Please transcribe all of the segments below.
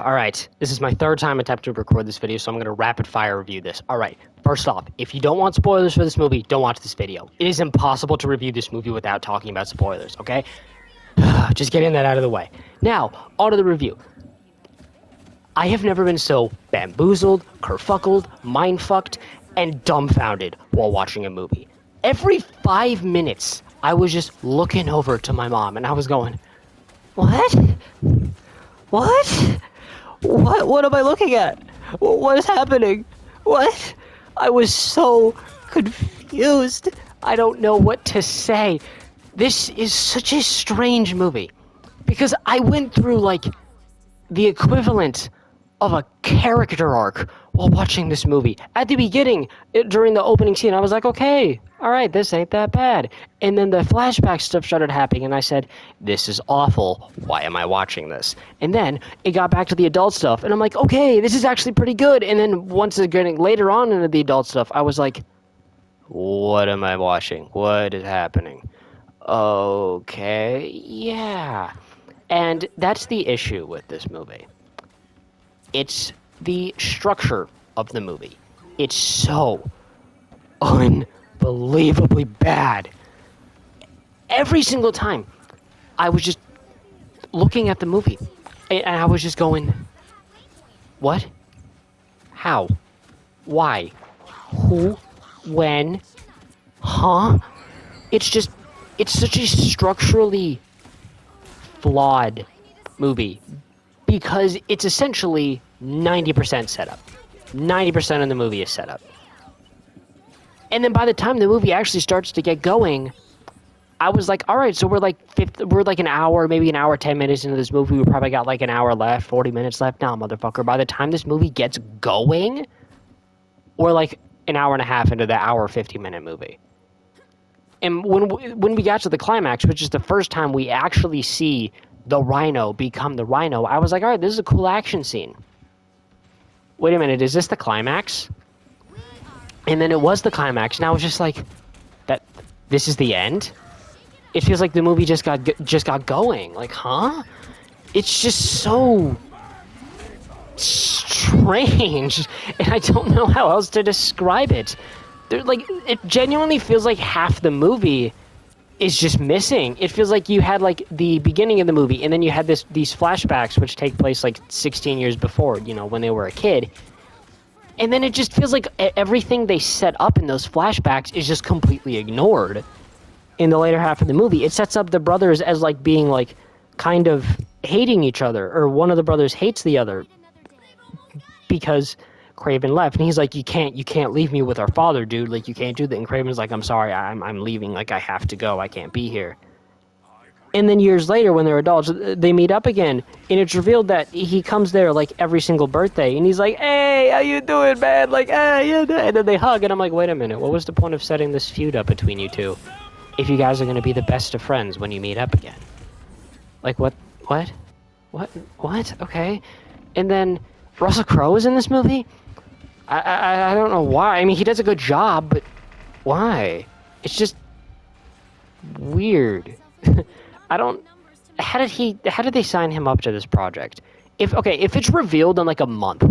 Alright, this is my third time attempting to record this video, so I'm going to rapid fire review this. Alright, first off, if you don't want spoilers for this movie, don't watch this video. It is impossible to review this movie without talking about spoilers, okay? Just getting that out of the way. Now, on to the review. I have never been so bamboozled, kerfuckled, mindfucked, and dumbfounded while watching a movie. Every 5 minutes, I was just looking over to my mom, and I was going, what? What? What am I looking at? What is happening? What? I was so confused. I don't know what to say. This is such a strange movie. Because I went through, like, the equivalent of a character arc while watching this movie. At the beginning, during the opening scene, I was like, okay, alright, this ain't that bad. And then the flashback stuff started happening, and I said, this is awful. Why am I watching this? And then it got back to the adult stuff, and I'm like, okay, this is actually pretty good. And then once it's getting later on into the adult stuff, I was like, what am I watching? What is happening? Okay, yeah. And that's the issue with this movie. It's the structure of the movie. It's so unbelievably bad. Every single time, I was just looking at the movie, and I was just going, what? How? Why? Who? When? Huh? It's such a structurally flawed movie. Because it's essentially 90% setup. 90% of the movie is set up. And then by the time the movie actually starts to get going, I was like, all right, so we're like an hour, maybe an hour, 10 minutes into this movie. We probably got like an hour left, 40 minutes left. Now, motherfucker, by the time this movie gets going, we're like an hour and a half into the hour, 50-minute movie. And when we got to the climax, which is the first time we actually see the Rhino become the Rhino, I was like, all right, this is a cool action scene. Wait a minute, is this the climax? And then it was the climax, and I was just like, this is the end? It feels like the movie just got going. Like, huh? It's just so strange, and I don't know how else to describe it. It genuinely feels like half the movie is just missing. It feels like you had like the beginning of the movie, and then you had these flashbacks which take place like 16 years before, when they were a kid. And then it just feels like everything they set up in those flashbacks is just completely ignored in the later half of the movie. It sets up the brothers as like being like kind of hating each other, or one of the brothers hates the other because Kraven left, and he's like, you can't leave me with our father, dude. Like, you can't do that. And Kraven's like, I'm sorry, I'm leaving. Like, I have to go. I can't be here. And then years later, when they're adults, they meet up again, and it's revealed that he comes there like every single birthday, and he's like, hey, how you doing, man? Like, hey, yeah. And then they hug, and I'm like, wait a minute, what was the point of setting this feud up between you two if you guys are going to be the best of friends when you meet up again? Like, what? Okay. And then Russell Crowe is in this movie? I don't know why. I mean, he does a good job, but why? It's just weird. How did they sign him up to this project? If it's revealed in like a month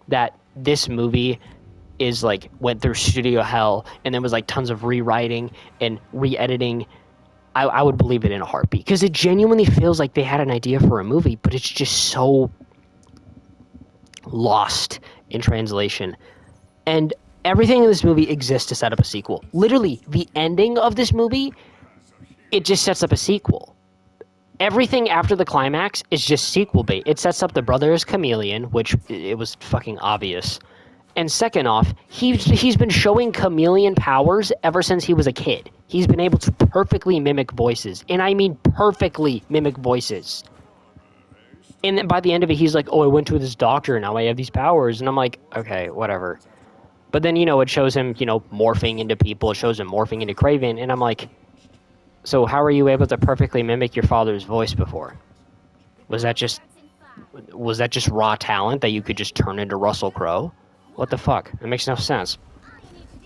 that this movie is like went through studio hell and there was like tons of rewriting and re-editing, I would believe it in a heartbeat, because it genuinely feels like they had an idea for a movie, but it's just so lost in translation. And everything in this movie exists to set up a sequel. Literally, the ending of this movie, it just sets up a sequel. Everything after the climax is just sequel bait. It sets up the brother as Chameleon, which it was fucking obvious. And second off, he's been showing chameleon powers ever since he was a kid. He's been able to perfectly mimic voices. And I mean perfectly mimic voices. And then by the end of it, he's like, oh, I went to this doctor, now I have these powers. And I'm like, okay, whatever. But then, it shows him, morphing into people. It shows him morphing into Kraven. And I'm like, so how are you able to perfectly mimic your father's voice before? Was that just raw talent that you could just turn into Russell Crowe? What the fuck? It makes no sense.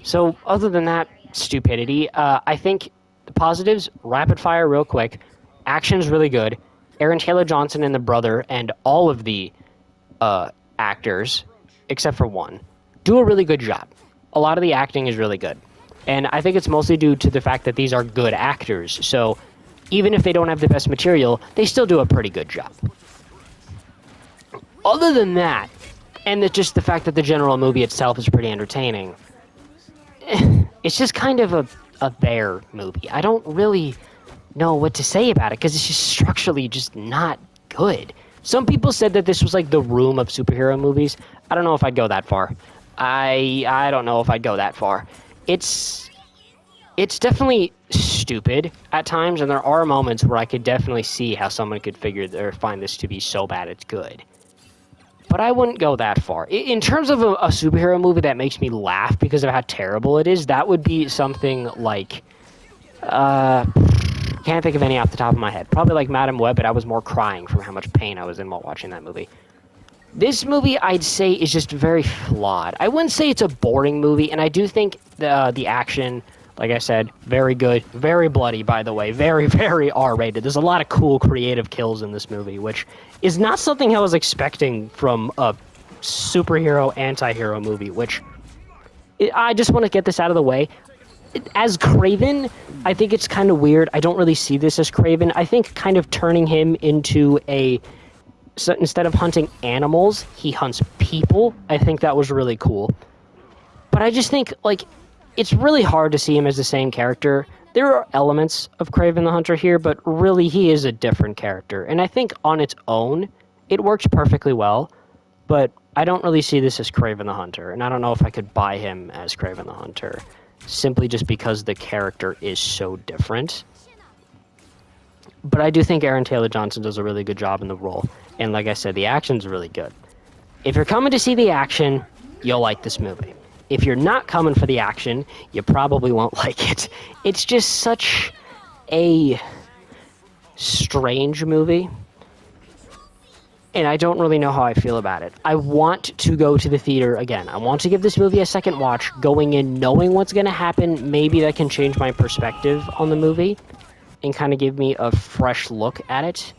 So other than that stupidity, I think the positives, rapid fire real quick. Action's really good. Aaron Taylor Johnson and the brother and all of the actors, except for one, do a really good job. A lot of the acting is really good. And I think it's mostly due to the fact that these are good actors. So even if they don't have the best material, they still do a pretty good job. Other than that, and just the fact that the general movie itself is pretty entertaining, it's just kind of a bare movie. I don't really know what to say about it because it's just structurally just not good. Some people said that this was like the Room of superhero movies. I don't know if I'd go that far. I don't know if I'd go that far. It's definitely stupid at times, and there are moments where I could definitely see how someone could figure or find this to be so bad it's good. But I wouldn't go that far. In terms of a superhero movie that makes me laugh because of how terrible it is, that would be something like... can't think of any off the top of my head. Probably like Madam Web, but I was more crying from how much pain I was in while watching that movie. This movie, I'd say, is just very flawed. I wouldn't say it's a boring movie, and I do think the action, like I said, very good. Very bloody, by the way. Very, very R-rated. There's a lot of cool, creative kills in this movie, which is not something I was expecting from a superhero, anti-hero movie, which... I just want to get this out of the way. As Kraven, I think it's kind of weird. I don't really see this as Kraven. I think kind of turning him into so instead of hunting animals, he hunts people. I think that was really cool. But I just think, like, it's really hard to see him as the same character. There are elements of Kraven the Hunter here, but really he is a different character. And I think on its own, it works perfectly well. But I don't really see this as Kraven the Hunter. And I don't know if I could buy him as Kraven the Hunter, simply just because the character is so different. But I do think Aaron Taylor-Johnson does a really good job in the role. And like I said, the action's really good. If you're coming to see the action, you'll like this movie. If you're not coming for the action, you probably won't like it. It's just such a strange movie. And I don't really know how I feel about it. I want to go to the theater again. I want to give this movie a second watch, going in knowing what's going to happen. Maybe that can change my perspective on the movie and kind of give me a fresh look at it.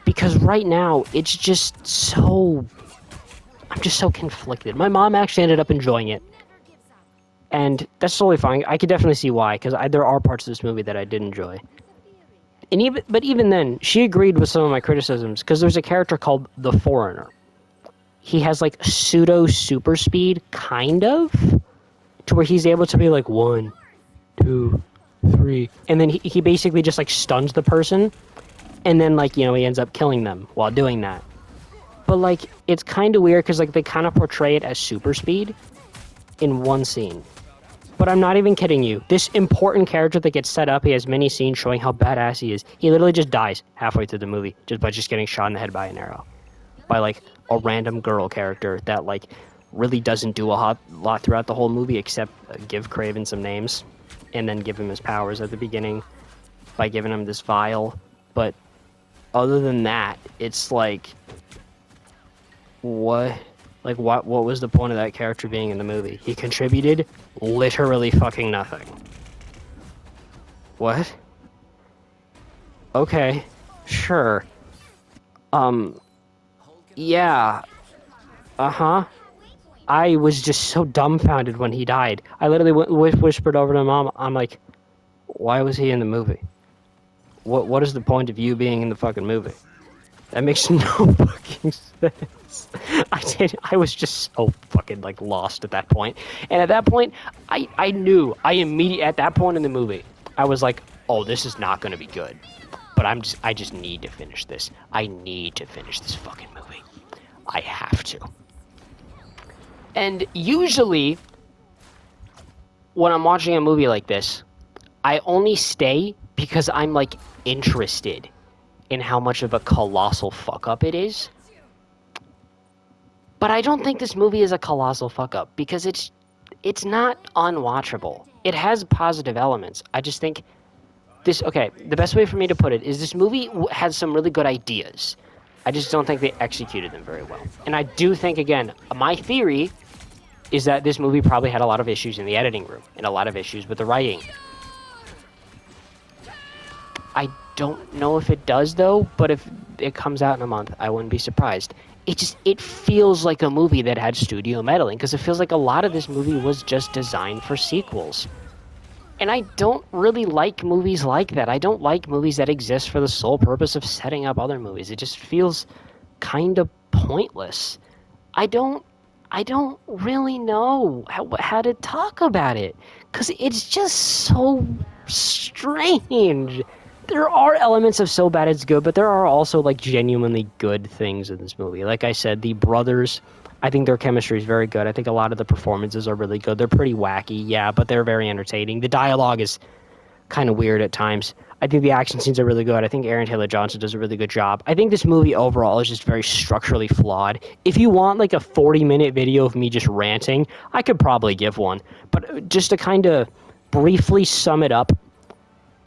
Because right now, it's just so... I'm just so conflicted. My mom actually ended up enjoying it. And that's totally fine. I could definitely see why, because there are parts of this movie that I did enjoy. But even then, she agreed with some of my criticisms, because there's a character called the Foreigner. He has, like, pseudo super speed, kind of, to where he's able to be like 1, 2, 3, and then he basically just, like, stuns the person, and then, like, you know, he ends up killing them while doing that. But, like, it's kind of weird, because, like, they kind of portray it as super speed in one scene. But I'm not even kidding you. This important character that gets set up, he has many scenes showing how badass he is. He literally just dies halfway through the movie just by getting shot in the head by an arrow. By, like, a random girl character that, like, really doesn't do a lot throughout the whole movie except give Kraven some names and then give him his powers at the beginning by giving him this vial. But other than that, it's like... What? Like, what was the point of that character being in the movie? He contributed literally fucking nothing. What? Okay. Sure. Yeah. Uh-huh. I was just so dumbfounded when he died. I literally whispered over to Mom, I'm like, why was he in the movie? What is the point of you being in the fucking movie? That makes no fucking sense. I was just so fucking, like, lost at that point. And at that point, I knew, at that point in the movie, I was like, oh, this is not going to be good. But I just need to finish this. I need to finish this fucking movie. I have to. And usually, when I'm watching a movie like this, I only stay because I'm, like, interested in how much of a colossal fuck-up it is. But I don't think this movie is a colossal fuck-up, because it's not unwatchable. It has positive elements. I just think the best way for me to put it is this movie has some really good ideas. I just don't think they executed them very well. And I do think, again, my theory is that this movie probably had a lot of issues in the editing room, and a lot of issues with the writing. I don't know if it does, though, but if it comes out in a month, I wouldn't be surprised. it feels like a movie that had studio meddling, because it feels like a lot of this movie was just designed for sequels. And I don't really like movies like that. I don't like movies that exist for the sole purpose of setting up other movies. It just feels kind of pointless. I don't really know how to talk about it, because it's just so strange. There are elements of so bad it's good, but there are also like genuinely good things in this movie. Like I said, the brothers, I think their chemistry is very good. I think a lot of the performances are really good. They're pretty wacky, yeah, but they're very entertaining. The dialogue is kind of weird at times. I think the action scenes are really good. I think Aaron Taylor Johnson does a really good job. I think this movie overall is just very structurally flawed. If you want like a 40-minute video of me just ranting, I could probably give one. But just to kind of briefly sum it up,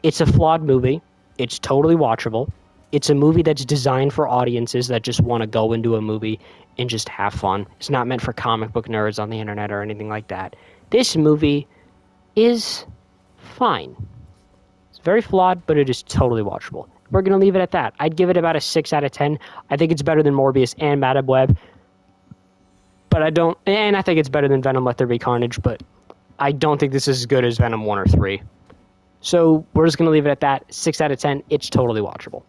it's a flawed movie. It's totally watchable. It's a movie that's designed for audiences that just want to go into a movie and just have fun. It's not meant for comic book nerds on the internet or anything like that. This movie is fine. It's very flawed, but it is totally watchable. We're going to leave it at that. I'd give it about a 6 out of 10. I think it's better than Morbius and Madame Web. But I don't... And I think it's better than Venom Let There Be Carnage, but I don't think this is as good as Venom 1 or 3. So we're just going to leave it at that. 6 out of 10. It's totally watchable.